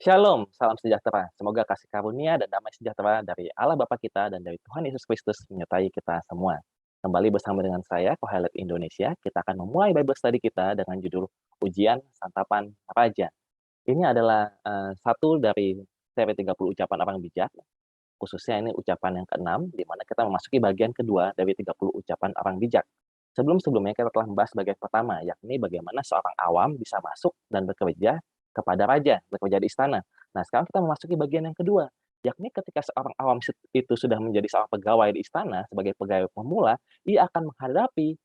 Shalom, salam sejahtera. Semoga kasih karunia dan damai sejahtera dari Allah Bapa kita dan dari Tuhan Yesus Kristus menyertai kita semua. Kembali bersama dengan saya, Kohelet Indonesia, kita akan memulai Bible Study kita dengan judul Ujian Santapan Raja. Ini adalah satu dari seri 30 ucapan orang bijak, khususnya ini ucapan yang keenam, di mana kita memasuki bagian kedua dari 30 ucapan orang bijak. Sebelum-sebelumnya kita telah membahas bagian pertama, yakni bagaimana seorang awam bisa masuk dan bekerja kepada raja, bekerja di istana. Nah, sekarang kita memasuki bagian yang kedua, yakni ketika seorang awam itu sudah menjadi seorang pegawai di istana, sebagai pegawai pemula, ia akan menghadapi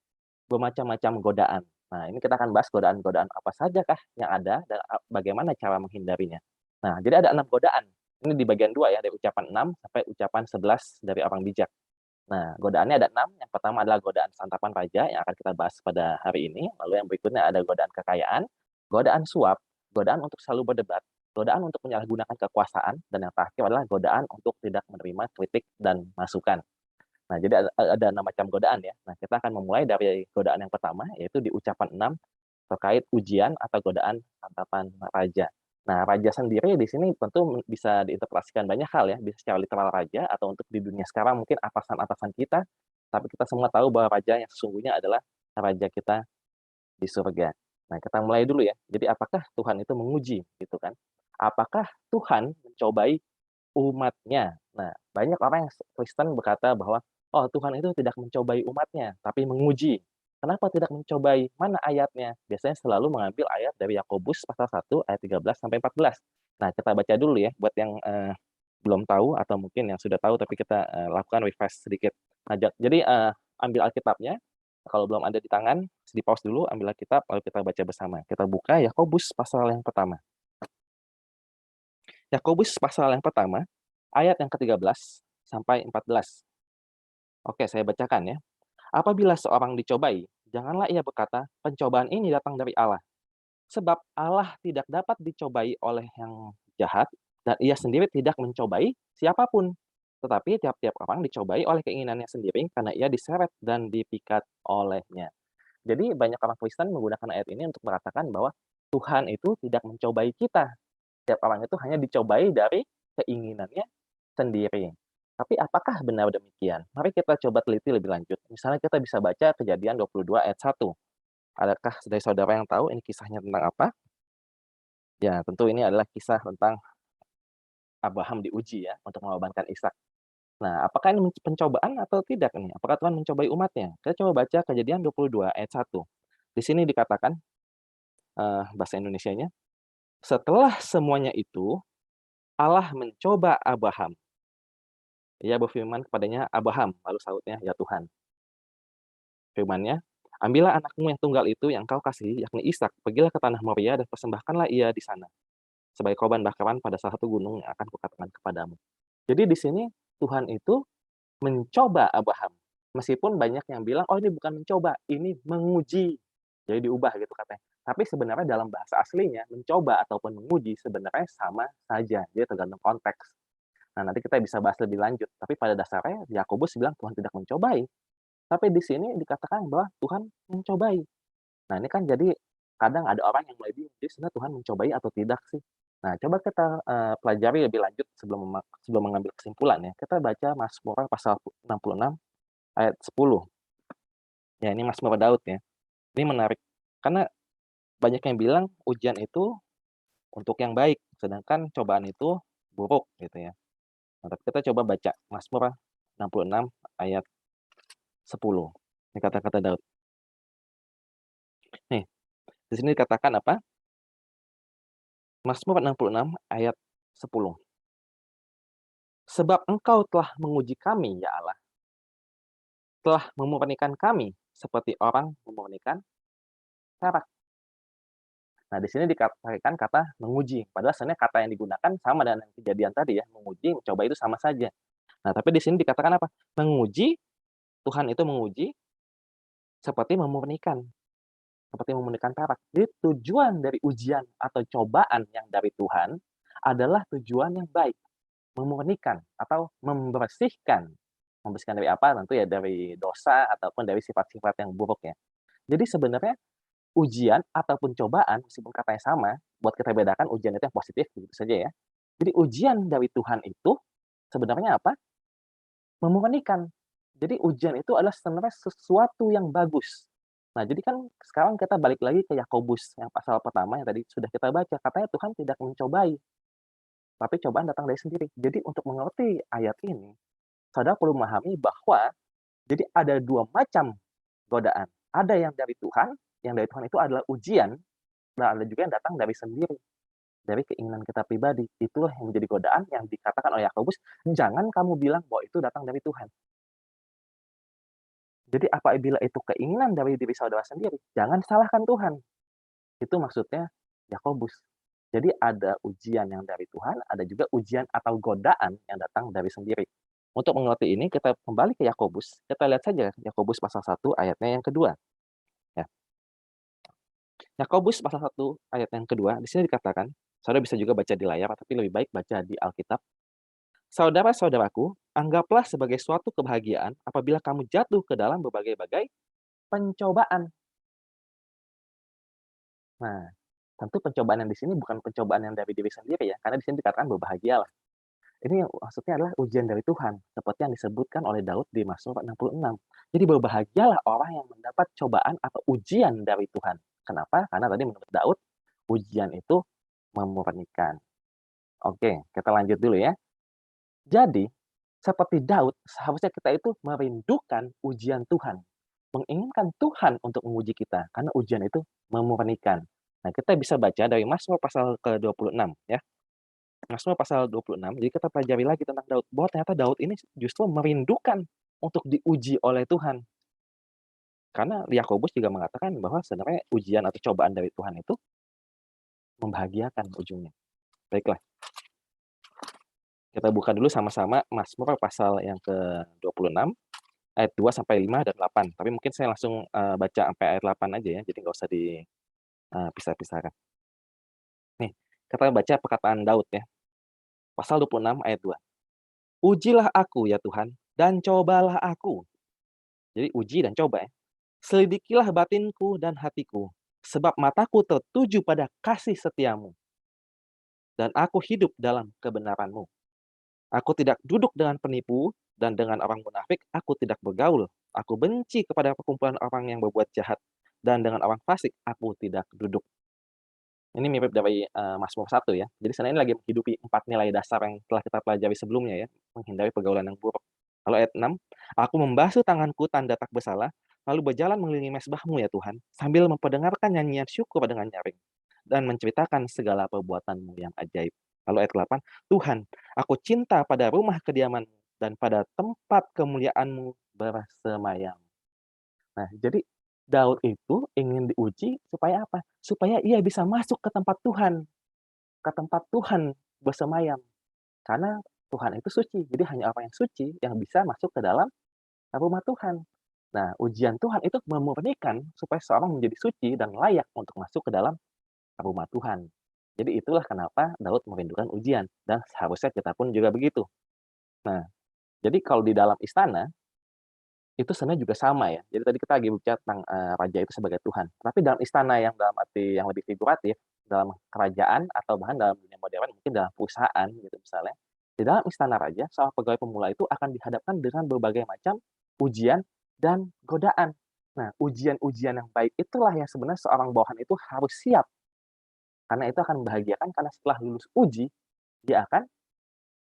bermacam-macam godaan. Nah, ini kita akan bahas godaan-godaan apa saja kah yang ada dan bagaimana cara menghindarinya. Nah, jadi ada 6 godaan. Ini di bagian 2 ya, dari ucapan 6 sampai ucapan 11 dari orang bijak. Nah, godaannya ada 6. Yang pertama adalah godaan santapan raja yang akan kita bahas pada hari ini. Lalu yang berikutnya ada godaan kekayaan, godaan suap, godaan untuk selalu berdebat, godaan untuk menyalahgunakan kekuasaan, dan yang terakhir adalah godaan untuk tidak menerima kritik dan masukan. Nah, jadi ada 6 macam godaan ya. Nah, kita akan memulai dari godaan yang pertama, yaitu di ucapan 6 terkait ujian atau godaan santapan raja. Nah, raja sendiri di sini tentu bisa diinterpretasikan banyak hal ya, bisa secara literal raja atau untuk di dunia sekarang mungkin atasan-atasan kita, tapi kita semua tahu bahwa raja yang sesungguhnya adalah raja kita di surga. Nah, kita mulai dulu ya. Jadi apakah Tuhan itu menguji gitu kan? Apakah Tuhan mencobai umatnya? Nah, banyak orang yang Kristen berkata bahwa, "Oh, Tuhan itu tidak mencobai umatnya, tapi menguji." Kenapa tidak mencobai? Mana ayatnya? Biasanya selalu mengambil ayat dari Yakobus pasal 1 ayat 13 sampai 14. Nah, kita baca dulu ya buat yang, belum tahu atau mungkin yang sudah tahu tapi kita, lakukan refresh sedikit. Nah, jadi, ambil Alkitabnya, kalau belum ada di tangan, di-pause dulu, ambil Alkitab, lalu kita baca bersama. Kita buka Yakobus pasal yang pertama. Yakobus pasal yang pertama, ayat yang ke-13 sampai 14. Oke, saya bacakan ya. Apabila seorang dicobai, janganlah ia berkata, "Pencobaan ini datang dari Allah." Sebab Allah tidak dapat dicobai oleh yang jahat, dan ia sendiri tidak mencobai siapapun. Tetapi tiap-tiap orang dicobai oleh keinginannya sendiri karena ia diseret dan dipikat olehnya. Jadi banyak orang Kristen menggunakan ayat ini untuk mengatakan bahwa Tuhan itu tidak mencobai kita. Setiap orang itu hanya dicobai dari keinginannya sendiri. Tapi apakah benar demikian? Mari kita coba teliti lebih lanjut. Misalnya kita bisa baca Kejadian 22 ayat 1. Adakah dari saudara yang tahu ini kisahnya tentang apa? Ya, tentu ini adalah kisah tentang Abraham diuji ya untuk mengorbankan Ishak. Nah, apakah ini pencobaan atau tidak nih? Apakah Tuhan mencobai umatnya? Kita coba baca Kejadian 22 ayat 1. Di sini dikatakan, bahasa Indonesianya, setelah semuanya itu, Allah mencoba Abraham. Ia berfirman kepadanya, "Abraham," lalu sahutnya, "Ya Tuhan." Firman-Nya, "Ambillah anakmu yang tunggal itu yang kau kasihi, yakni Ishak, pergilah ke tanah Moria dan persembahkanlah ia di sana, sebagai korban bakaran pada salah satu gunung yang akan kukatakan kepadamu." Jadi di sini Tuhan itu mencoba Abraham. Meskipun banyak yang bilang, "Oh, ini bukan mencoba, ini menguji." Jadi diubah gitu katanya. Tapi sebenarnya dalam bahasa aslinya, mencoba ataupun menguji sebenarnya sama saja, dia tergantung konteks. Nah, nanti kita bisa bahas lebih lanjut, tapi pada dasarnya Yakobus bilang Tuhan tidak mencobai, tapi di sini dikatakan bahwa Tuhan mencobai. Nah, ini kan jadi kadang ada orang yang mulai bingung, jadi sebenarnya Tuhan mencobai atau tidak sih? Nah, coba kita, pelajari lebih lanjut sebelum mengambil kesimpulan ya. Kita baca Mazmur pasal 66 ayat 10. Ya, ini Mazmur Daud ya. Ini menarik, karena banyak yang bilang ujian itu untuk yang baik, sedangkan cobaan itu buruk gitu ya. Nah, tapi kita coba baca Mazmur 66 ayat 10. Ini kata-kata Daud. Nih, di sini dikatakan apa? Mazmur 66 ayat 10. "Sebab Engkau telah menguji kami, ya Allah, telah memurnikan kami seperti orang memurnikan perak." Nah, di sini dikatakan kata menguji, padahal sebenarnya kata yang digunakan sama dengan yang kejadian tadi ya, menguji, mencoba itu sama saja. Nah, tapi di sini dikatakan apa? Menguji, Tuhan itu menguji seperti memurnikan. Seperti memurnikan perak. Jadi tujuan dari ujian atau cobaan yang dari Tuhan adalah tujuan yang baik, memurnikan atau membersihkan. Membersihkan dari apa? Tentu ya dari dosa ataupun dari sifat-sifat yang buruk ya. Jadi sebenarnya ujian ataupun cobaan, meskipun katanya sama, buat kita bedakan ujian itu yang positif, begitu saja ya. Jadi ujian dari Tuhan itu sebenarnya apa? Memurnikan. Jadi ujian itu adalah sebenarnya sesuatu yang bagus. Nah, jadi kan sekarang kita balik lagi ke Yakobus yang pasal pertama yang tadi sudah kita baca, katanya Tuhan tidak mencobai, tapi cobaan datang dari sendiri. Jadi untuk mengerti ayat ini, saudara perlu memahami bahwa jadi ada 2 macam godaan. Ada yang dari Tuhan itu adalah ujian, dan ada juga yang datang dari sendiri, dari keinginan kita pribadi. Itulah yang menjadi godaan yang dikatakan oleh Yakobus, jangan kamu bilang bahwa itu datang dari Tuhan. Jadi apabila itu keinginan dari diri saudara sendiri, jangan salahkan Tuhan. Itu maksudnya Yakobus. Jadi ada ujian yang dari Tuhan, ada juga ujian atau godaan yang datang dari sendiri. Untuk mengerti ini, kita kembali ke Yakobus. Kita lihat saja Yakobus pasal 1 ayatnya yang kedua. Ya. Yakobus pasal 1 ayat yang kedua, di sini dikatakan, saudara bisa juga baca di layar, tapi lebih baik baca di Alkitab. Saudara-saudaraku, anggaplah sebagai suatu kebahagiaan apabila kamu jatuh ke dalam berbagai-bagai pencobaan. Nah, tentu pencobaan yang di sini bukan pencobaan yang dari diri sendiri ya, karena di sini dikatakan berbahagialah. Ini maksudnya adalah ujian dari Tuhan, seperti yang disebutkan oleh Daud di Mazmur 66. Jadi berbahagialah orang yang mendapat cobaan atau ujian dari Tuhan. Kenapa? Karena tadi menurut Daud, ujian itu memurnikan. Oke, kita lanjut dulu ya. Jadi, seperti Daud, seharusnya kita itu merindukan ujian Tuhan. Menginginkan Tuhan untuk menguji kita, karena ujian itu memurnikan. Nah, kita bisa baca dari Mazmur pasal ke-26 ya. Mazmur pasal 26, jadi kita pelajari lagi tentang Daud, bahwa ternyata Daud ini justru merindukan untuk diuji oleh Tuhan. Karena Yakobus juga mengatakan bahwa sebenarnya ujian atau cobaan dari Tuhan itu membahagiakan ujungnya. Baiklah, kita buka dulu sama-sama Mazmur pasal yang ke-26, ayat 2 sampai 5 dan 8. Tapi mungkin saya langsung, baca sampai ayat 8 aja ya, jadi nggak usah pisah-pisahkan. Nih, kita baca perkataan Daud ya, pasal 26 ayat 2. "Ujilah aku ya Tuhan, dan cobalah aku." Jadi uji dan coba ya. "Selidikilah batinku dan hatiku, sebab mataku tertuju pada kasih setiamu, dan aku hidup dalam kebenaranmu. Aku tidak duduk dengan penipu, dan dengan orang munafik aku tidak bergaul. Aku benci kepada perkumpulan orang yang berbuat jahat, dan dengan orang fasik aku tidak duduk." Ini mirip dari, Mazmur 1 ya. Jadi sana ini lagi menghidupi 4 nilai dasar yang telah kita pelajari sebelumnya ya, menghindari pergaulan yang buruk. Lalu ayat 6, "Aku membasuh tanganku tanda tak bersalah, lalu berjalan mengelilingi mezbah-Mu ya Tuhan, sambil memperdengarkan nyanyian syukur dengan nyaring, dan menceritakan segala perbuatan-Mu yang ajaib." Lalu ayat 8, "Tuhan, aku cinta pada rumah kediaman-Mu, dan pada tempat kemuliaan-Mu bersemayam." Nah, jadi Daud itu ingin diuji supaya apa? Supaya ia bisa masuk ke tempat Tuhan bersemayam. Karena Tuhan itu suci, jadi hanya orang yang suci yang bisa masuk ke dalam rumah Tuhan. Nah, ujian Tuhan itu memurnikan supaya seorang menjadi suci dan layak untuk masuk ke dalam rumah Tuhan. Jadi itulah kenapa Daud merindukan ujian, dan seharusnya kita pun juga begitu. Nah, jadi kalau di dalam istana, itu sebenarnya juga sama ya. Jadi tadi kita lagi bicara tentang, raja itu sebagai Tuhan. Tapi dalam istana yang dalam arti yang lebih figuratif, dalam kerajaan atau bahkan dalam dunia modern, mungkin dalam perusahaan gitu misalnya. Di dalam istana raja, seorang pegawai pemula itu akan dihadapkan dengan berbagai macam ujian dan godaan. Nah, ujian-ujian yang baik itulah yang sebenarnya seorang bawahan itu harus siap, karena itu akan membahagiakan karena setelah lulus uji, dia akan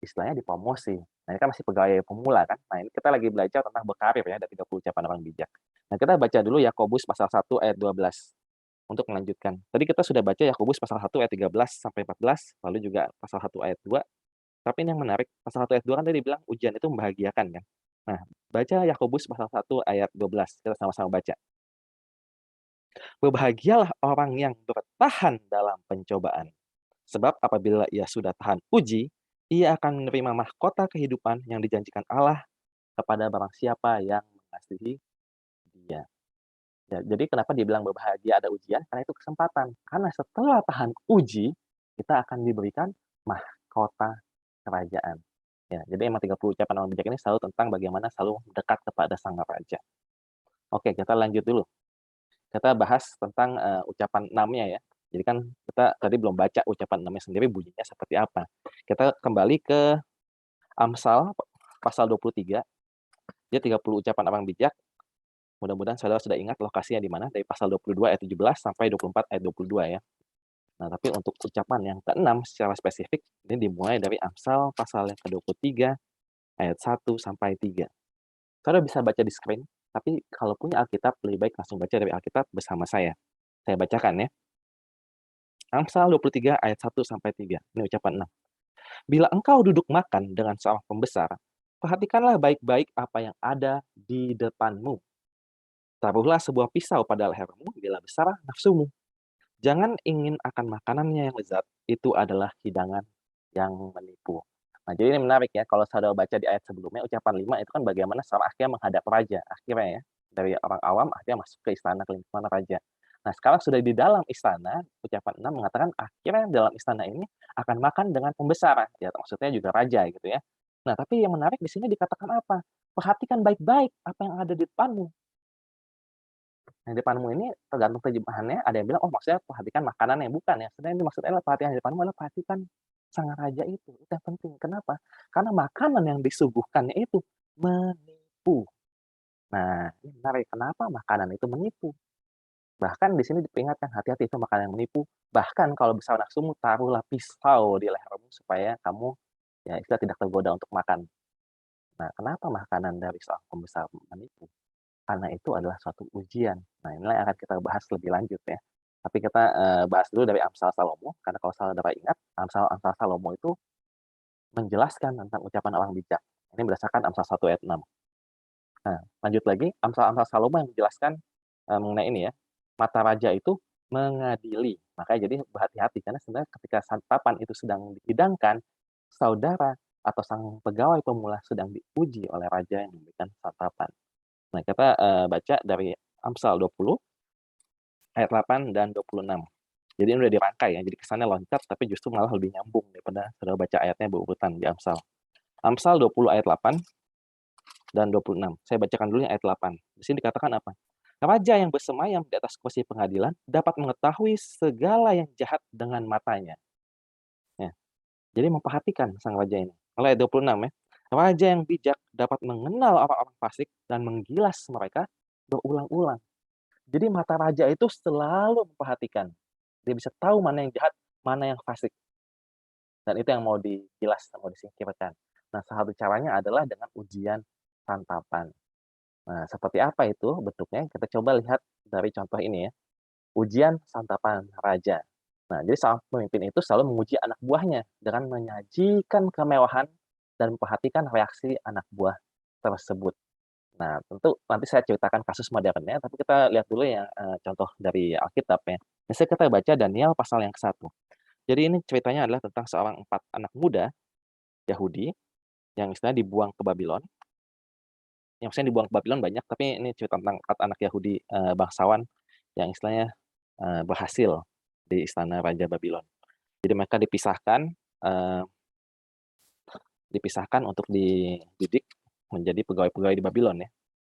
istilahnya dipromosi. Nah, ini kan masih pegawai pemula kan. Nah, ini kita lagi belajar tentang berkarir ya, dari 30 ucapan orang bijak. Nah, kita baca dulu Yakobus pasal 1 ayat 12 untuk melanjutkan. Tadi kita sudah baca Yakobus pasal 1 ayat 13 sampai 14, lalu juga pasal 1 ayat 2. Tapi ini yang menarik, pasal 1 ayat 2 kan tadi bilang ujian itu membahagiakan kan. Nah, baca Yakobus pasal 1 ayat 12, kita sama-sama baca. "Berbahagialah orang yang bertahan dalam pencobaan. Sebab apabila ia sudah tahan uji, ia akan menerima mahkota kehidupan yang dijanjikan Allah kepada barang siapa yang mengasihi Dia." Ya, jadi kenapa dibilang berbahagia ada ujian? Karena itu kesempatan. Karena setelah tahan uji, kita akan diberikan mahkota kerajaan. Ya, jadi emang 30 ucapan orang bijak ini selalu tentang bagaimana selalu mendekat kepada sang raja. Oke, kita lanjut dulu. Kita bahas tentang, ucapan enamnya ya. Jadi kan kita tadi belum baca ucapan enamnya sendiri bunyinya seperti apa. Kita kembali ke Amsal pasal 23, dia 30 ucapan orang bijak. Mudah-mudahan saudara sudah ingat lokasinya di mana, dari pasal 22 ayat 17 sampai 24 ayat 22 ya. Nah, tapi untuk ucapan yang keenam secara spesifik, ini dimulai dari Amsal pasal yang ke-23 ayat 1 sampai 3. Saudara bisa baca di screen, tapi kalau punya Alkitab lebih baik langsung baca dari Alkitab bersama saya. Saya bacakan ya. Amsal 23 ayat 1 sampai 3. Ini ucapan 6. Bila engkau duduk makan dengan seorang pembesar, perhatikanlah baik-baik apa yang ada di depanmu. Taruhlah sebuah pisau pada lehermu bila besar nafsumu. Jangan ingin akan makanannya yang lezat, itu adalah hidangan yang menipu. Nah, jadi ini menarik ya, kalau saudara baca di ayat sebelumnya, ucapan 5 itu kan bagaimana seorang akhirnya menghadap raja, akhirnya ya. Dari orang awam akhirnya masuk ke istana, ke lingkungan raja. Nah, sekarang sudah di dalam istana, ucapan 6 mengatakan akhirnya dalam istana ini akan makan dengan pembesar, ya maksudnya juga raja gitu ya. Nah, tapi yang menarik di sini dikatakan apa? Perhatikan baik-baik apa yang ada di depanmu. Yang di depanmu ini tergantung terjemahannya, ada yang bilang, "Oh, maksudnya perhatikan makanannya." Bukan ya, sebenarnya ini maksudnya adalah perhatian di depanmu adalah perhatikan sang raja itu yang penting. Kenapa? Karena makanan yang disuguhkannya itu menipu. Nah, ini menarik, kenapa makanan itu menipu? Bahkan di sini diperingatkan, hati-hati itu makanan yang menipu. Bahkan kalau besar nafsumu, taruhlah pisau di lehermu supaya kamu, ya istilah tidak tergoda untuk makan. Nah, kenapa makanan dari seorang pembesar menipu? Karena itu adalah suatu ujian. Nah, inilah yang akan kita bahas lebih lanjut ya. Tapi kita, bahas dulu dari Amsal Salomo, karena kalau saudara ingat, Amsal Salomo itu menjelaskan tentang ucapan orang bijak. Ini berdasarkan Amsal 1 ayat 6. Nah, lanjut lagi, Amsal-amsal Salomo yang menjelaskan, mengenai ini ya, mata raja itu mengadili. Makanya jadi berhati-hati, karena sebenarnya ketika santapan itu sedang dihidangkan, saudara atau sang pegawai pemula sedang diuji oleh raja yang memberikan santapan. Nah, kita, baca dari Amsal 20 ayat 8 dan 26. Jadi ini udah dirangkai ya, jadi kesannya loncat tapi justru malah lebih nyambung daripada saudara baca ayatnya berurutan di Amsal. Amsal 20 ayat 8 dan 26. Saya bacakan dulu yang ayat 8. Di sini dikatakan apa? Raja yang bersemayam di atas kursi pengadilan dapat mengetahui segala yang jahat dengan matanya. Ya, jadi memperhatikan sang raja ini. Mulai ayat 26 ya. Raja yang bijak dapat mengenal orang-orang fasik dan menggilas mereka berulang-ulang. Jadi mata raja itu selalu memperhatikan. Dia bisa tahu mana yang jahat, mana yang fasik. Dan itu yang mau digilas, mau disingkirkan. Nah, salah satu caranya adalah dengan ujian santapan. Nah, seperti apa itu bentuknya? Kita coba lihat dari contoh ini ya. Ujian santapan raja. Nah, jadi seorang pemimpin itu selalu menguji anak buahnya dengan menyajikan kemewahan dan memperhatikan reaksi anak buah tersebut. Nah, tentu nanti saya ceritakan kasus modernnya, tapi kita lihat dulu ya, contoh dari Alkitab ya. Misalnya kita baca Daniel pasal yang ke-1. Jadi ini ceritanya adalah tentang seorang 4 anak muda Yahudi yang istilahnya dibuang ke Babylon. Yang maksudnya dibuang ke Babylon banyak, tapi ini cerita tentang 4 anak Yahudi, bangsawan yang istilahnya, berhasil di istana raja Babylon. Jadi mereka dipisahkan untuk dididik menjadi pegawai-pegawai di Babylon ya.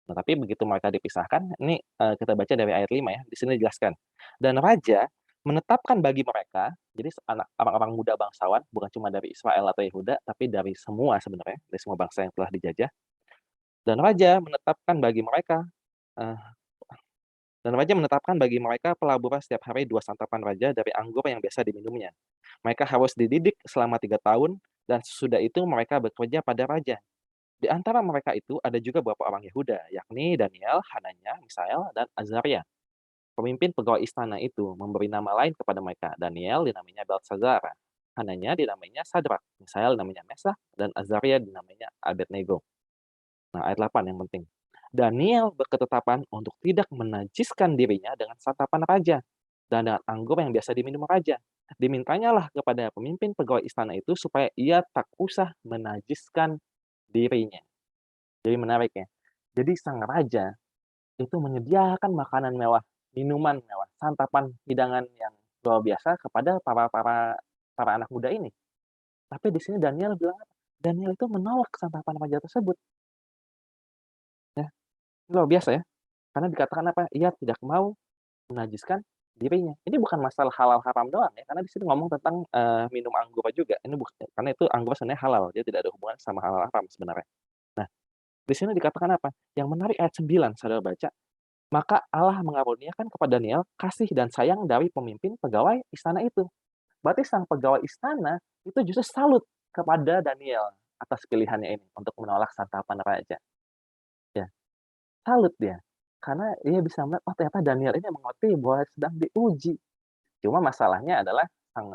Nah, tapi begitu mereka dipisahkan, ini, kita baca dari ayat 5 ya, di sini dijelaskan. Dan raja menetapkan bagi mereka, jadi anak orang-orang muda bangsawan, bukan cuma dari Israel atau Yehuda, tapi dari semua sebenarnya, dari semua bangsa yang telah dijajah. Dan raja menetapkan bagi mereka, eee, pelaburan setiap hari 2 santapan raja dari anggur yang biasa diminumnya. Mereka harus dididik selama 3 tahun, dan sesudah itu mereka bekerja pada raja. Di antara mereka itu ada juga beberapa orang Yehuda, yakni Daniel, Hananya, Misael, dan Azaria. Pemimpin pegawai istana itu memberi nama lain kepada mereka. Daniel dinamainya Belteshazzar, Hananya dinamainya Sadrak, Misael namanya Mesah, dan Azaria dinamainya Abednego. Nah, ayat 8 yang penting. Daniel berketetapan untuk tidak menajiskan dirinya dengan santapan raja dan dengan anggur yang biasa diminum raja. Dimintanyalah kepada pemimpin pegawai istana itu supaya ia tak usah menajiskan dirinya. Jadi menarik ya. Jadi sang raja itu menyediakan makanan mewah, minuman mewah, santapan, hidangan yang luar biasa kepada para para para anak muda ini. Tapi di sini Daniel bilang apa? Daniel itu menolak santapan raja tersebut, ya. Luar biasa ya. Karena dikatakan apa? Ia tidak mau menajiskan dirinya. Ini bukan masalah halal haram doang ya, karena di sini ngomong tentang, minum anggur juga. Ini karena itu anggur sebenarnya halal, dia tidak ada hubungan sama halal haram sebenarnya. Nah, di sini dikatakan apa? Yang menarik ayat 9 Saudara baca, "Maka Allah mengaruniakan kepada Daniel kasih dan sayang dari pemimpin pegawai istana itu." Berarti sang pegawai istana itu justru salut kepada Daniel atas pilihannya ini untuk menolak santapan raja. Ya, salut dia. Karena dia bisa melihat, oh ternyata Daniel ini mengerti bahwa sedang diuji. Cuma masalahnya adalah sang,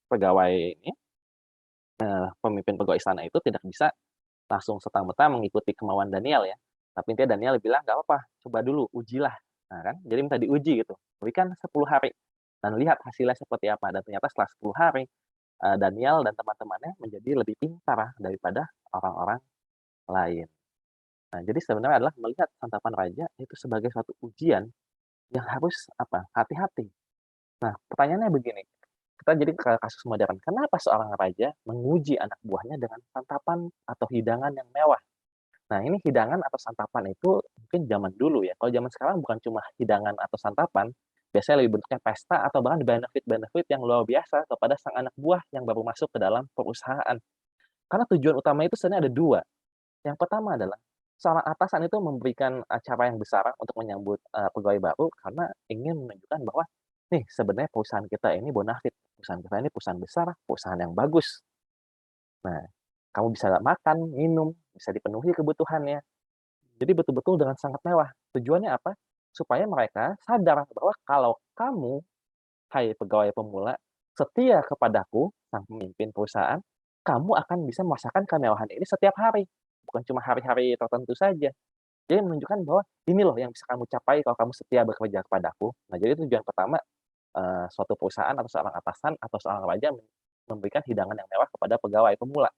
pegawai ini, pemimpin pegawai istana itu tidak bisa langsung serta-merta mengikuti kemauan Daniel ya. Tapi intinya Daniel bilang, "Nggak apa-apa, coba dulu, ujilah." Nah kan, jadi minta diuji gitu. Berikan 10 hari dan lihat hasilnya seperti apa. Dan ternyata setelah 10 hari, Daniel dan teman-temannya menjadi lebih pintar daripada orang-orang lain. Nah, jadi sebenarnya adalah melihat santapan raja itu sebagai suatu ujian yang harus apa, hati-hati. Nah, pertanyaannya begini, kita jadi ke kasus modern, kenapa seorang raja menguji anak buahnya dengan santapan atau hidangan yang mewah? Nah, ini hidangan atau santapan itu mungkin zaman dulu ya, kalau zaman sekarang bukan cuma hidangan atau santapan, biasanya lebih bentuknya pesta atau bahkan benefit-benefit yang luar biasa kepada sang anak buah yang baru masuk ke dalam perusahaan. Karena tujuan utama itu sebenarnya ada 2. Yang pertama adalah seorang atasan itu memberikan acara yang besar untuk menyambut, pegawai baru karena ingin menunjukkan bahwa, "Nih, sebenarnya perusahaan kita ini bonafit, perusahaan kita ini perusahaan besar, perusahaan yang bagus. Nah, kamu bisa makan, minum, bisa dipenuhi kebutuhannya." Jadi betul-betul dengan sangat mewah. Tujuannya apa? Supaya mereka sadar bahwa kalau kamu, hai pegawai pemula, setia kepadaku, sang pemimpin perusahaan, kamu akan bisa merasakan kemewahan ini setiap hari, bukan cuma hari-hari tertentu saja. Jadi menunjukkan bahwa ini loh yang bisa kamu capai kalau kamu setia bekerja kepadaku. Nah, jadi tujuan pertama, suatu perusahaan atau seorang atasan atau seorang raja memberikan hidangan yang mewah kepada pegawai pemula.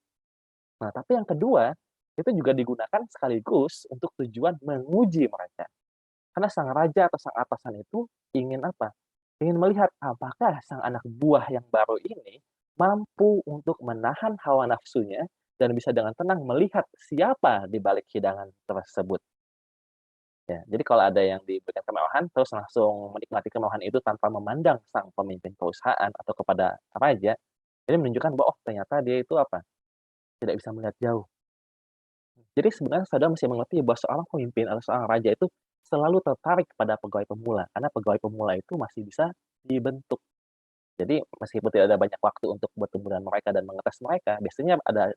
Nah, tapi yang kedua, itu juga digunakan sekaligus untuk tujuan menguji mereka. Karena sang raja atau sang atasan itu ingin apa? Ingin melihat apakah sang anak buah yang baru ini mampu untuk menahan hawa nafsunya dan bisa dengan tenang melihat siapa di balik hidangan tersebut. Ya, jadi kalau ada yang diberikan kemewahan, terus langsung menikmati kemewahan itu tanpa memandang sang pemimpin perusahaan atau kepada raja, ini menunjukkan bahwa, oh ternyata dia itu apa, tidak bisa melihat jauh. Jadi sebenarnya saudara mesti mengerti bahwa seorang pemimpin atau seorang raja itu selalu tertarik pada pegawai pemula, karena pegawai pemula itu masih bisa dibentuk. Jadi meskipun tidak ada banyak waktu untuk bertemu dengan mereka dan mengetes mereka, biasanya ada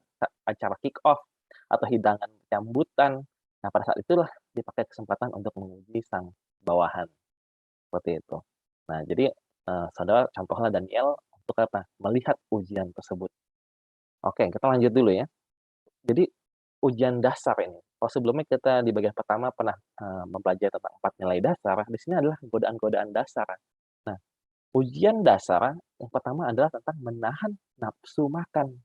acara kick off atau hidangan sambutan. Nah, pada saat itulah dipakai kesempatan untuk menguji sang bawahan, seperti itu. Nah, jadi, saudara contohlah Daniel untuk apa? Melihat ujian tersebut. Oke, kita lanjut dulu ya. Jadi ujian dasar ini, kalau sebelumnya kita di bagian pertama pernah, mempelajari tentang 4 nilai dasar, di sini adalah godaan-godaan dasar. Nah, ujian dasar yang pertama adalah tentang menahan nafsu makan.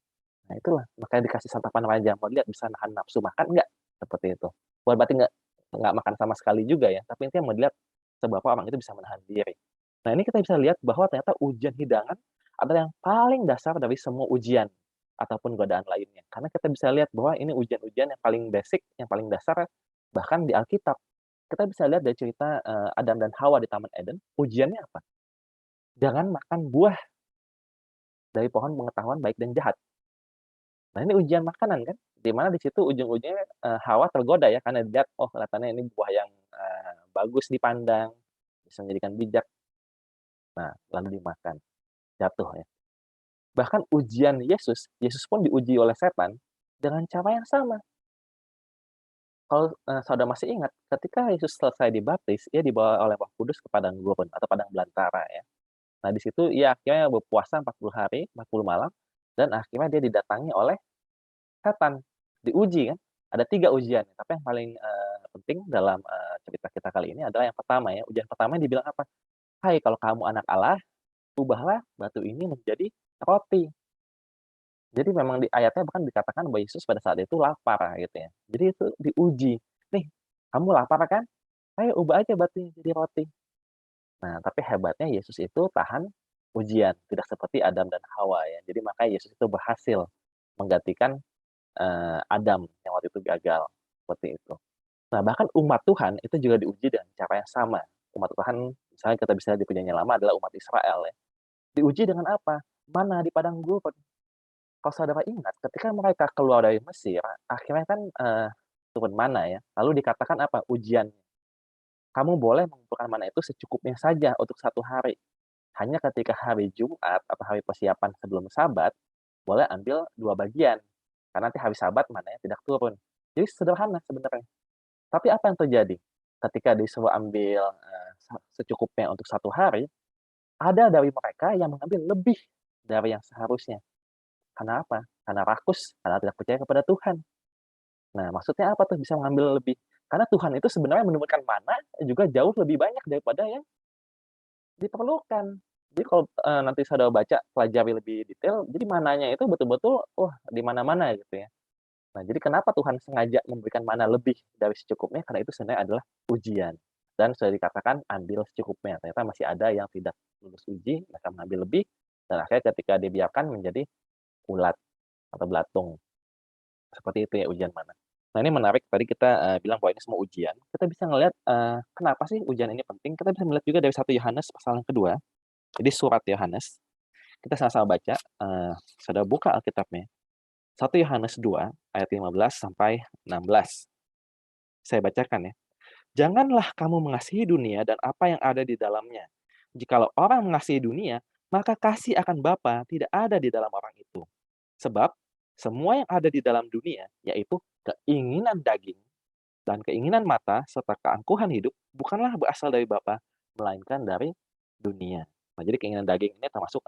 Nah itulah, makanya dikasih santapan raja, mau lihat bisa nahan nafsu makan nggak? Seperti itu. Bukan berarti nggak makan sama sekali juga ya, tapi intinya mau dilihat seberapa orang itu bisa menahan diri. Nah ini kita bisa lihat bahwa ternyata ujian hidangan adalah yang paling dasar dari semua ujian ataupun godaan lainnya. Karena kita bisa lihat bahwa ini ujian-ujian yang paling basic, yang paling dasar bahkan di Alkitab. Kita bisa lihat dari cerita, Adam dan Hawa di Taman Eden, ujiannya apa? Jangan makan buah dari pohon pengetahuan baik dan jahat. Nah, ini ujian makanan kan, di mana di situ ujung-ujungnya, Hawa tergoda ya karena dilihat, oh kelihatannya ini buah yang, bagus dipandang, bisa menjadikan bijak. Nah, lalu dimakan, jatuh ya. Bahkan ujian Yesus, Yesus pun diuji oleh setan dengan cara yang sama. Kalau, saudara masih ingat, ketika Yesus selesai dibaptis, ia dibawa oleh Roh Kudus ke padang gurun atau padang belantara ya. Nah, di situ ia akhirnya berpuasa 40 hari, 40 malam, dan akhirnya dia didatangi oleh setan, diuji kan. Ada 3 ujian, tapi yang paling, penting dalam, cerita kita kali ini adalah yang pertama ya, ujian pertama dibilang apa? "Hai, kalau kamu anak Allah, ubahlah batu ini menjadi roti." Jadi memang di ayatnya bahkan dikatakan bahwa Yesus pada saat itu lapar gitu ya. Jadi itu diuji, "Nih, kamu lapar kan? Ayo ubah aja batunya jadi roti." Nah, tapi hebatnya Yesus itu tahan ujian, tidak seperti Adam dan Hawa ya. Jadi makanya Yesus itu berhasil menggantikan, Adam yang waktu itu gagal, seperti itu. Nah, bahkan umat Tuhan itu juga diuji dengan cara yang sama. Umat Tuhan Misalnya kita bisa lihat di Perjanjian Lama adalah umat Israel ya. Diuji dengan apa? Mana di padang gurun. Kalau saudara ingat ketika mereka keluar dari Mesir, akhirnya kan, turun mana ya, lalu dikatakan apa? Ujian, "Kamu boleh mengumpulkan mana itu secukupnya saja untuk 1 hari. Hanya ketika hari Jumat atau hari persiapan sebelum Sabat, boleh ambil 2 bagian, karena nanti hari Sabat mananya tidak turun." Jadi sederhana sebenarnya. Tapi apa yang terjadi? Ketika disuruh ambil, secukupnya untuk 1 hari, ada dari mereka yang mengambil lebih dari yang seharusnya. Karena apa? Karena rakus, karena tidak percaya kepada Tuhan. Nah, maksudnya apa tuh bisa mengambil lebih? Karena Tuhan itu sebenarnya menurunkan mana juga jauh lebih banyak daripada yang diperlukan. Jadi kalau, nanti saudara baca, pelajari lebih detail, jadi mananya itu betul-betul, wah di mana-mana gitu ya. Nah, jadi kenapa Tuhan sengaja memberikan mana lebih dari secukupnya, karena itu sebenarnya adalah ujian. Dan sudah dikatakan ambil secukupnya, ternyata masih ada yang tidak lulus uji, mereka mengambil lebih, dan akhirnya ketika dibiarkan menjadi ulat atau belatung. Seperti itu ya ujian mana. Nah ini menarik tadi kita, bilang bahwa ini semua ujian, kita bisa ngelihat, kenapa sih ujian ini penting, kita bisa melihat juga dari 1 Yohanes pasal yang kedua. Jadi surat Yohanes, kita sama-sama baca, saudara buka Alkitabnya. 1 Yohanes 2 ayat 15 sampai 16. Saya bacakan ya. "Janganlah kamu mengasihi dunia dan apa yang ada di dalamnya. Jikalau orang mengasihi dunia, maka kasih akan Bapa tidak ada di dalam orang itu. Sebab semua yang ada di dalam dunia, yaitu keinginan daging dan keinginan mata serta keangkuhan hidup, bukanlah berasal dari Bapa, melainkan dari dunia." Nah, jadi keinginan daging ini termasuk,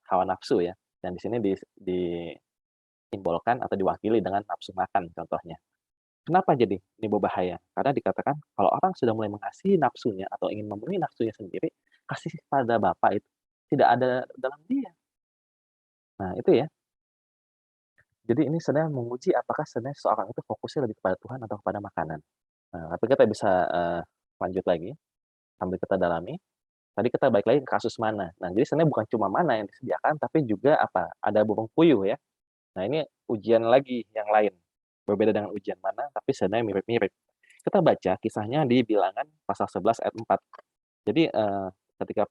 hawa nafsu ya, yang di sini disimbolkan atau diwakili dengan nafsu makan contohnya. Kenapa jadi ini berbahaya? Karena dikatakan kalau orang sudah mulai mengasihi nafsunya atau ingin memenuhi nafsunya sendiri, kasih pada Bapa itu tidak ada dalam dia. Nah, itu ya. Jadi ini sebenarnya menguji apakah sebenarnya seorang itu fokusnya lebih kepada Tuhan atau kepada makanan. Nah, tapi kita bisa, lanjut lagi sambil kita dalami. Tadi kita balik lagi ke kasus mana. Nah, jadi sebenarnya bukan cuma mana yang disediakan, tapi juga apa, ada burung puyuh ya. Nah, ini ujian lagi yang lain, berbeda dengan ujian mana, tapi sebenarnya mirip-mirip. Kita baca kisahnya di Bilangan pasal 11 ayat 4. Jadi, ketika,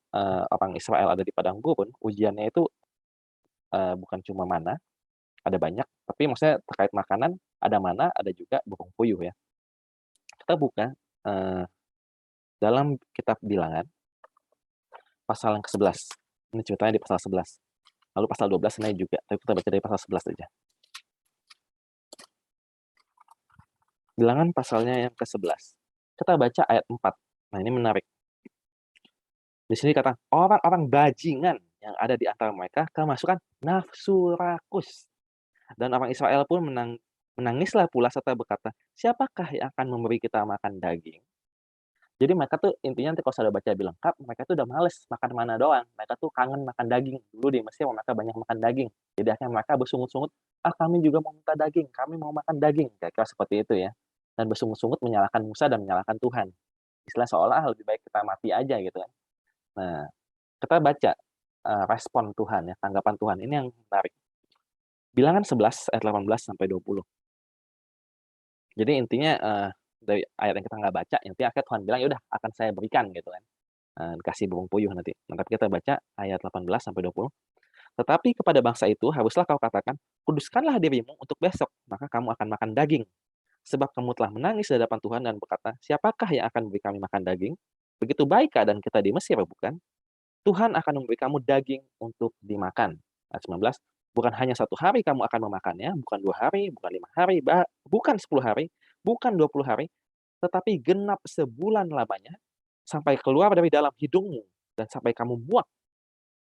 orang Israel ada di padang gurun, ujiannya itu, bukan cuma mana, ada banyak, tapi maksudnya terkait makanan, ada mana, ada juga burung puyuh ya. Kita buka, eee, dalam kitab Bilangan, pasal yang ke-11. Ini ceritanya di pasal 11. Lalu pasal 12 sebenarnya juga, tapi kita baca dari pasal 11 aja. Bilangan pasalnya yang ke-11. Kita baca ayat 4. Nah, ini menarik. Di sini kata, "Orang-orang bajingan yang ada di antara mereka kemasukan nafsu rakus." Dan orang Israel pun menangislah pula serta berkata, "Siapakah yang akan memberi kita makan daging?" Jadi mereka tuh intinya nanti kalau saudara baca lebih lengkap, mereka tuh udah males makan mana doang, mereka tuh kangen makan daging. Dulu di Mesir mereka banyak makan daging, jadi akhirnya mereka bersungut-sungut, "Ah, kami juga mau minta daging, kami mau makan daging." Kira-kira seperti itu ya. Dan bersungut-sungut menyalahkan Musa dan menyalahkan Tuhan. Istilah seolah lebih baik kita mati aja gitu kan. Nah, kita baca, respon Tuhan ya, tanggapan Tuhan, ini yang menarik. Bilangan 11 ayat 18 sampai 20. Jadi intinya, dari ayat yang kita nggak baca, intinya akhirnya Tuhan bilang, "Ya udah akan saya berikan," gitu kan, dikasih burung puyuh nanti. Nah, tapi kita baca ayat 18 sampai 20. "Tetapi kepada bangsa itu haruslah kau katakan, kuduskanlah dirimu untuk besok, maka kamu akan makan daging. Sebab kamu telah menangis di hadapan Tuhan dan berkata, 'Siapakah yang akan memberi kami makan daging?' Begitu baik keadaan kita di Mesir, bukan? Tuhan akan memberi kamu daging untuk dimakan." Ayat 19, "Bukan hanya 1 hari kamu akan memakannya, bukan 2 hari, bukan 5 hari, bukan 10 hari, bukan 20 hari, tetapi genap sebulan lamanya, sampai keluar dari dalam hidungmu, dan sampai kamu muak,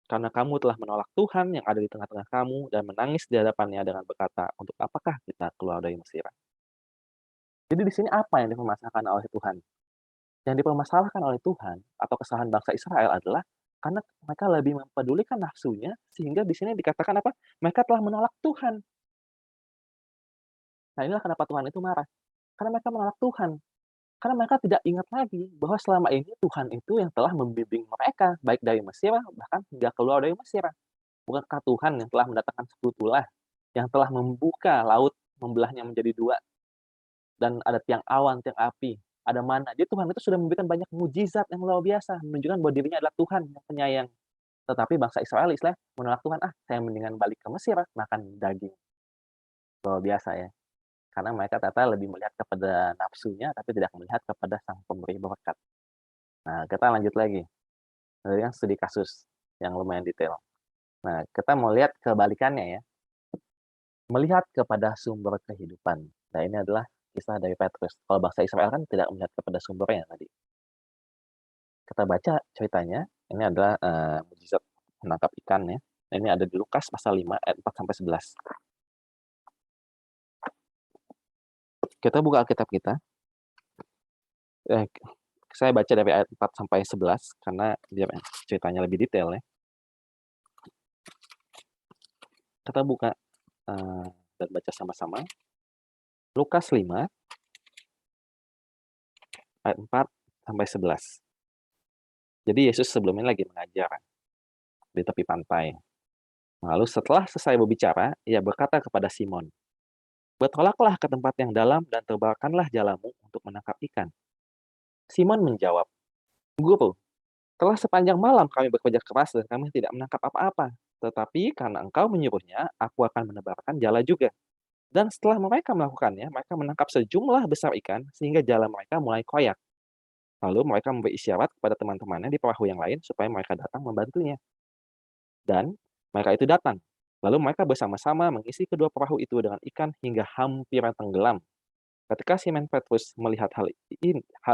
karena kamu telah menolak Tuhan yang ada di tengah-tengah kamu, dan menangis di hadapannya dengan berkata, 'Untuk apakah kita keluar dari Mesir?'" Jadi di sini apa yang dipermasalahkan oleh Tuhan? Yang dipermasalahkan oleh Tuhan atau kesalahan bangsa Israel adalah karena mereka lebih mempedulikan nafsunya, sehingga di sini dikatakan apa? Mereka telah menolak Tuhan. Nah, inilah kenapa Tuhan itu marah. Karena mereka menolak Tuhan. Karena mereka tidak ingat lagi bahwa selama ini Tuhan itu yang telah membimbing mereka, baik dari Mesir, bahkan hingga keluar dari Mesir. Bukankah Tuhan yang telah mendatangkan sekutulah, yang telah membuka laut, membelahnya menjadi dua, dan ada tiang awan, tiang api. ada mana. Jadi Tuhan itu sudah memberikan banyak mukjizat yang luar biasa, menunjukkan bahwa dirinya adalah Tuhan yang penyayang. Tetapi bangsa Israel istilahnya menolak Tuhan, "Ah, saya mendingan balik ke Mesir, makan daging." Luar biasa ya, karena mereka ternyata lebih melihat kepada nafsunya, tapi tidak melihat kepada Sang Pemberi berkat. Nah, kita lanjut lagi, tadi kan studi kasus yang lumayan detail. Nah, kita mau lihat kebalikannya ya, melihat kepada sumber kehidupan. Nah, ini adalah kisah dari Petrus. Kalau bangsa Israel kan tidak melihat kepada sumbernya tadi. Kita baca ceritanya, ini adalah, mukjizat menangkap ikan ya. Ini ada di Lukas pasal 5 ayat 4 sampai 11. Kita buka Alkitab kita, eh, saya baca dari ayat 4 sampai 11 karena biar ceritanya lebih detail ya. Kita buka, dan baca sama-sama. Lukas 5 ayat 4 sampai 11. Jadi Yesus sebelumnya lagi mengajar di tepi pantai. Lalu setelah selesai berbicara, ia berkata kepada Simon, "Bertolaklah ke tempat yang dalam dan tebarkanlah jalamu untuk menangkap ikan." Simon menjawab, "Guru, telah sepanjang malam kami bekerja keras dan kami tidak menangkap apa-apa. Tetapi karena engkau menyuruhnya, aku akan menebarkan jala juga." Dan setelah mereka melakukannya, mereka menangkap sejumlah besar ikan sehingga jala mereka mulai koyak. Lalu mereka memberi isyarat kepada teman-temannya di perahu yang lain supaya mereka datang membantunya. Dan mereka itu datang. Lalu mereka bersama-sama mengisi kedua perahu itu dengan ikan hingga hampir tenggelam. Ketika Simon Petrus melihat hal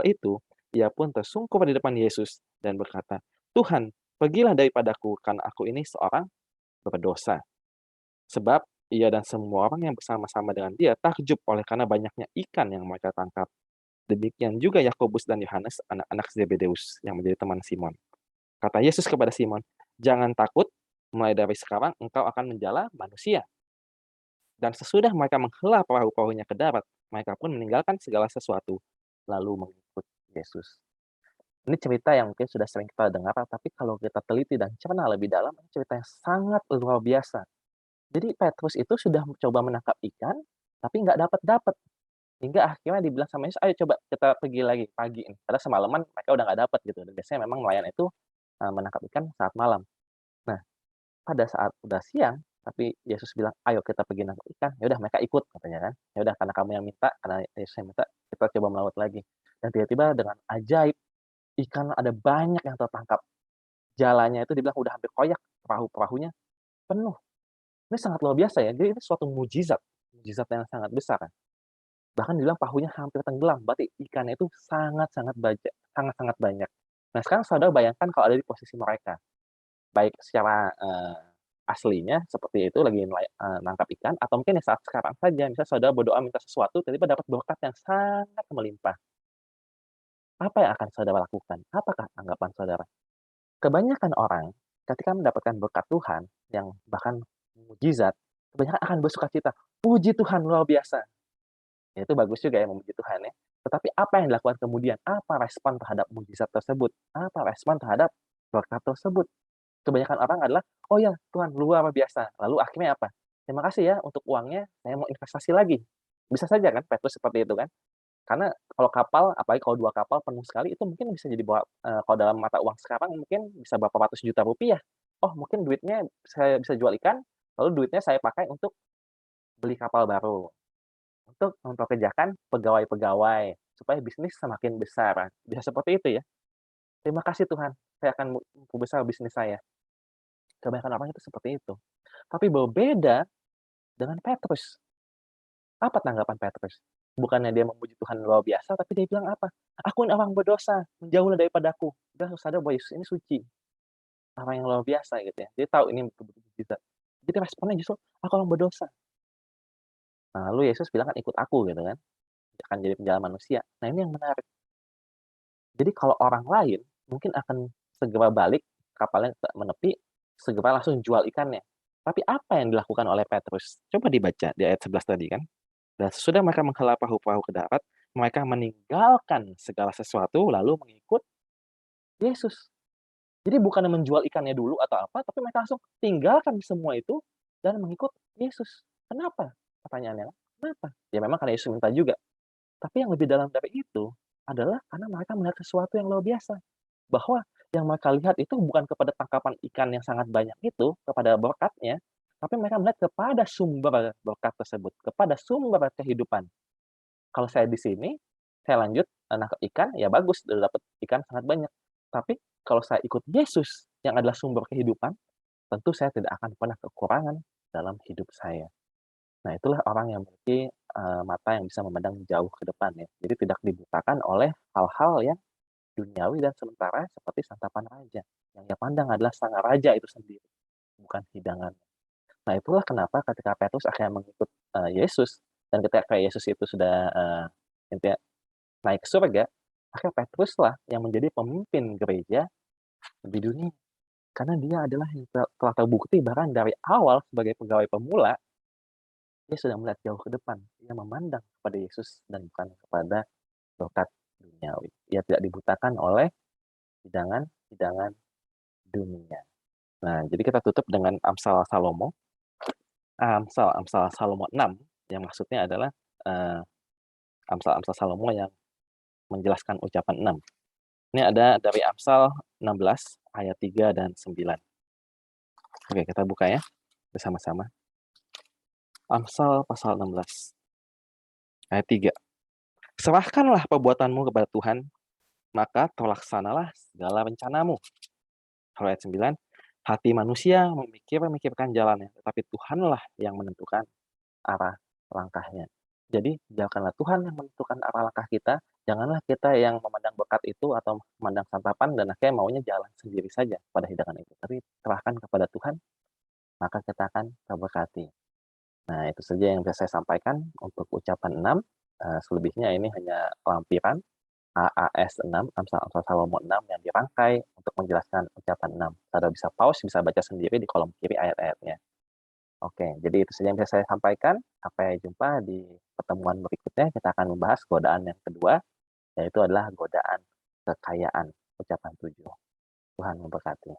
itu, ia pun tersungkur di depan Yesus dan berkata, "Tuhan, pergilah daripadaku karena aku ini seorang berdosa." Sebab ia dan semua orang yang bersama-sama dengan dia takjub oleh karena banyaknya ikan yang mereka tangkap. Demikian juga Yakobus dan Yohanes, anak-anak Zebedeus, yang menjadi teman Simon. Kata Yesus kepada Simon, "Jangan takut, mulai dari sekarang engkau akan menjala manusia." Dan sesudah mereka menghela perahu-perahunya ke darat, mereka pun meninggalkan segala sesuatu, lalu mengikut Yesus. Ini cerita yang mungkin sudah sering kita dengar, tapi kalau kita teliti dan cerna lebih dalam, ini cerita yang sangat luar biasa. Jadi Petrus itu sudah mencoba menangkap ikan, tapi nggak dapat-dapat. Hingga akhirnya dibilang sama Yesus, "Ayo coba kita pergi lagi pagi ini." Karena semalaman mereka udah nggak dapat gitu, dan biasanya memang nelayan itu, menangkap ikan saat malam. Nah, pada saat udah siang, tapi Yesus bilang, "Ayo kita pergi nangkap ikan." Ya udah mereka ikut katanya kan. Ya udah karena kamu yang minta, karena Yesus yang minta, kita coba melaut lagi. Dan tiba-tiba dengan ajaib, ikan ada banyak yang tertangkap. Jalannya itu dibilang udah hampir koyak, perahu-perahunya penuh. Ini sangat luar biasa ya, jadi ini suatu mukjizat, mukjizat yang sangat besar kan. Bahkan dibilang pahunya hampir tenggelam, berarti ikannya itu sangat-sangat banyak. Nah, sekarang Saudara bayangkan kalau ada di posisi mereka, baik secara, aslinya seperti itu lagi nangkap ikan atau mungkin ya saat sekarang saja, misalnya Saudara berdoa minta sesuatu, tiba-tiba dapat berkat yang sangat melimpah. Apa yang akan Saudara lakukan? Apakah anggapan Saudara? Kebanyakan orang ketika mendapatkan berkat Tuhan yang bahkan mukjizat, kebanyakan akan bersukacita, "Puji Tuhan, luar biasa." Ya itu bagus juga ya memuji Tuhan ya. Tetapi apa yang dilakukan kemudian? Apa respon terhadap mukjizat tersebut? Apa respon terhadap berkat tersebut? Kebanyakan orang adalah, "Oh ya Tuhan luar biasa." Lalu akhirnya apa? "Terima kasih ya untuk uangnya, saya mau investasi lagi." Bisa saja kan Petrus seperti itu kan? Karena kalau kapal, apalagi kalau 2 kapal penuh sekali, itu mungkin bisa jadi kalau dalam mata uang sekarang mungkin bisa berapa ratus juta rupiah. Oh mungkin duitnya saya bisa jual ikan, lalu duitnya saya pakai untuk beli kapal baru. Untuk mempekerjakan pegawai-pegawai, supaya bisnis semakin besar, bisa seperti itu ya. "Terima kasih Tuhan, saya akan memperbesar bisnis saya." Kebanyakan orang itu seperti itu. Tapi berbeda dengan Petrus. Apa tanggapan Petrus? Bukannya dia memuji Tuhan luar biasa, tapi dia bilang apa? "Aku ini orang berdosa, menjauhlah daripadaku." Dia harus sadar bahwa Yesus ini suci, orang yang luar biasa gitu ya. Dia tahu ini betul-betul mukjizat. Jadi responnya justru, "Aku orang berdosa." Nah, lalu Yesus bilang kan, "Ikut aku," gitu kan, akan jadi penjala manusia. Nah, ini yang menarik. Jadi kalau orang lain mungkin akan segera balik, kapalnya menepi, segera langsung jual ikannya. Tapi apa yang dilakukan oleh Petrus? Coba dibaca di ayat 11 tadi kan. Dan sesudah mereka menghela perahu-perahu ke darat, mereka meninggalkan segala sesuatu lalu mengikut Yesus. Jadi bukannya menjual ikannya dulu atau apa, tapi mereka langsung tinggalkan semua itu dan mengikut Yesus. Kenapa? Pertanyaannya, kenapa? Ya memang karena Yesus minta juga. Tapi yang lebih dalam dari itu, adalah karena mereka melihat sesuatu yang luar biasa. Bahwa yang mereka lihat itu bukan kepada tangkapan ikan yang sangat banyak itu, kepada berkatnya, tapi mereka melihat kepada sumber berkat tersebut, kepada sumber kehidupan. Kalau saya di sini, saya lanjut, nangkep ikan, ya bagus, udah dapet ikan sangat banyak. Tapi kalau saya ikut Yesus yang adalah sumber kehidupan, tentu saya tidak akan pernah kekurangan dalam hidup saya. Nah, itulah orang yang memiliki, mata yang bisa memandang jauh ke depan ya. Jadi tidak dibutakan oleh hal-hal yang duniawi dan sementara seperti santapan raja. Yang ia pandang adalah sang raja itu sendiri, bukan hidangan. Nah, itulah kenapa ketika Petrus akhirnya mengikut, Yesus dan ketika Yesus itu sudah, intinya naik ke surga, akhirnya Petruslah yang menjadi pemimpin gereja di dunia. Karena dia adalah yang telah terbukti bahkan dari awal sebagai pegawai pemula, dia sudah melihat jauh ke depan. Dia memandang kepada Yesus dan bukan kepada berkat duniawi. Ia tidak dibutakan oleh hidangan-hidangan dunia. Nah, jadi kita tutup dengan Amsal Salomo, Amsal Salomo 6, yang maksudnya adalah, eee, Amsal-amsal Salomo yang menjelaskan ucapan 6. Ini ada dari Amsal 16 ayat 3 dan 9. Oke, kita buka ya bersama-sama. Amsal pasal 16 ayat 3. Serahkanlah perbuatanmu kepada Tuhan, maka terlaksanalah segala rencanamu. Kalau ayat 9, hati manusia memikirkan jalannya, tetapi Tuhanlah yang menentukan arah langkahnya. Jadi, biarkanlah Tuhan yang menentukan arah langkah kita, janganlah kita yang memandang berkat itu atau memandang santapan dan akhirnya maunya jalan sendiri saja pada hidangan itu. Tapi serahkan kepada Tuhan, maka kita akan terberkati. Nah, itu saja yang bisa saya sampaikan untuk ucapan 6. Selebihnya ini hanya lampiran AAS 6, Amsal-amsal Salomo 6 yang dirangkai untuk menjelaskan ucapan 6. Saudara bisa pause, bisa baca sendiri di kolom kiri ayat-ayatnya. Oke, jadi itu saja yang bisa saya sampaikan. Sampai jumpa di pertemuan berikutnya. Kita akan membahas godaan yang kedua, yaitu adalah godaan kekayaan, ucapan 7. Tuhan memberkati.